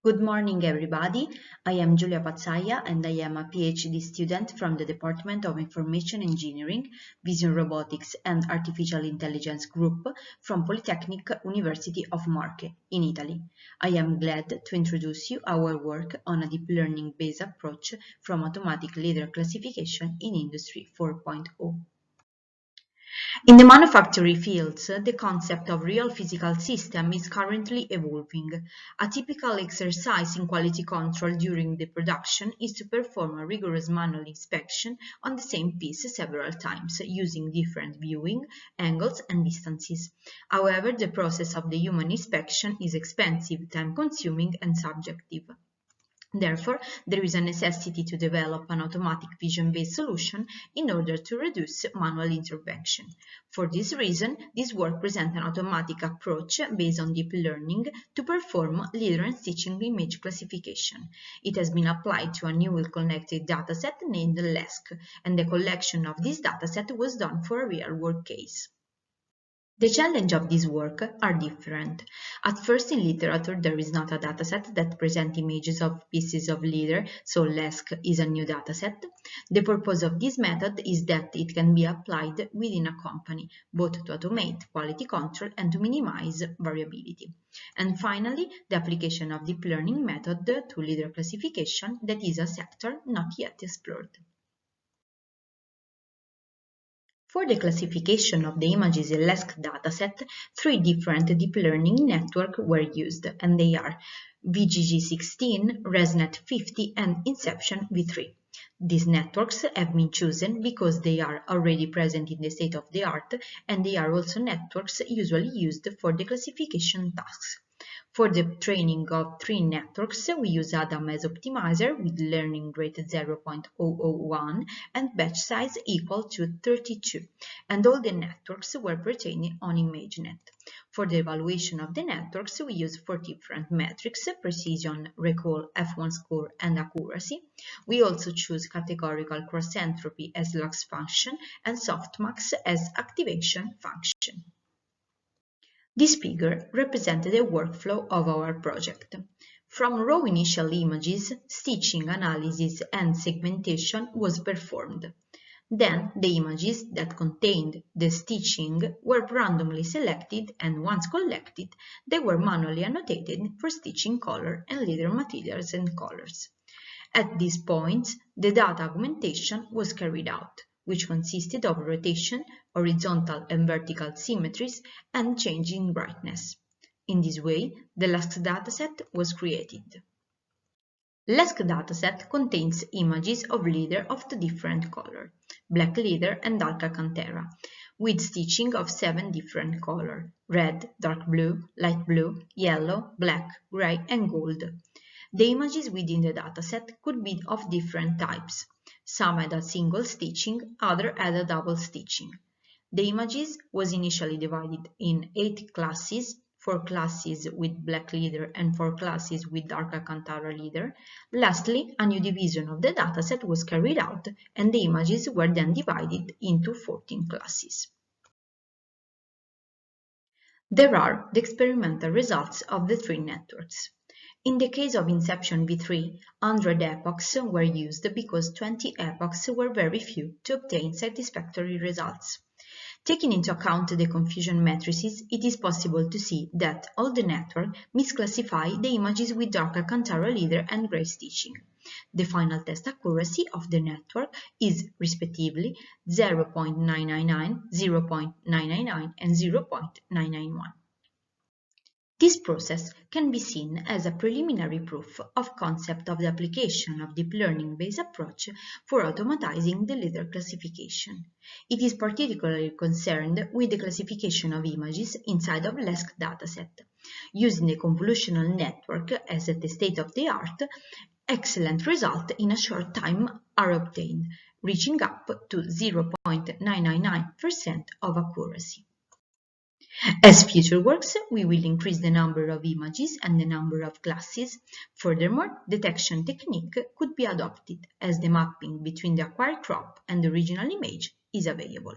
Good morning, everybody. I am Giulia Pazzaglia and I am a PhD student from the Department of Information Engineering, Vision Robotics and Artificial Intelligence Group from Polytechnic University of Marche in Italy. I am glad to introduce you our work on a deep learning-based approach from automatic leader classification in Industry 4.0. In the manufacturing fields, the concept of real physical system is currently evolving. A typical exercise in quality control during the production is to perform a rigorous manual inspection on the same piece several times, using different viewing angles and distances. However, the process of the human inspection is expensive, time-consuming, and subjective. Therefore, there is a necessity to develop an automatic vision-based solution in order to reduce manual intervention. For this reason, this work presents an automatic approach based on deep learning to perform leader and stitching image classification. It has been applied to a newly connected dataset named LASCC, and the collection of this dataset was done for a real-world case. The challenge of this work are different. At first, in literature, there is not a dataset that presents images of pieces of leather, so LASCC is a new dataset. The purpose of this method is that it can be applied within a company, both to automate quality control and to minimize variability. And finally, the application of deep learning method to leader classification, that is a sector not yet explored. For the classification of the images in LASCC dataset, three different deep learning networks were used, and they are VGG16, ResNet 50, and Inception V3. These networks have been chosen because they are already present in the state-of-the-art, and they are also networks usually used for the classification tasks. For the training of three networks, we use Adam as optimizer with learning rate 0.001 and batch size equal to 32, and all the networks were pertaining on ImageNet. For the evaluation of the networks, we use four different metrics: precision, recall, F1 score, and accuracy. We also choose categorical cross-entropy as loss function and softmax as activation function. This figure represented the workflow of our project. From raw initial images, stitching, analysis, and segmentation was performed. Then, the images that contained the stitching were randomly selected, and once collected, they were manually annotated for stitching color and leather materials and colors. At this point, the data augmentation was carried out, which consisted of rotation, horizontal and vertical symmetries, and change in brightness. In this way, the LASCC dataset was created. LASCC dataset contains images of leather of two different colors, black leather and dark alcantara, with stitching of 7 different colors: red, dark blue, light blue, yellow, black, gray, and gold. The images within the dataset could be of different types. Some had a single stitching, others had a double stitching. The images was initially divided in 8 classes, 4 classes with black leather and 4 classes with dark alcantara leather. Lastly, a new division of the dataset was carried out, and the images were then divided into 14 classes. There are the experimental results of the three networks. In the case of Inception V3, 100 epochs were used because 20 epochs were very few to obtain satisfactory results. Taking into account the confusion matrices, it is possible to see that all the network misclassify the images with dark alcantara leather and gray stitching. The final test accuracy of the network is respectively 0.999, 0.999, and 0.991. This process can be seen as a preliminary proof of concept of the application of deep learning-based approach for automatizing the leader classification. It is particularly concerned with the classification of images inside of LASCC dataset. Using the convolutional network as at the state-of-the-art, excellent results in a short time are obtained, reaching up to 0.999% of accuracy. As future works, we will increase the number of images and the number of classes. Furthermore, detection technique could be adopted as the mapping between the acquired crop and the original image is available.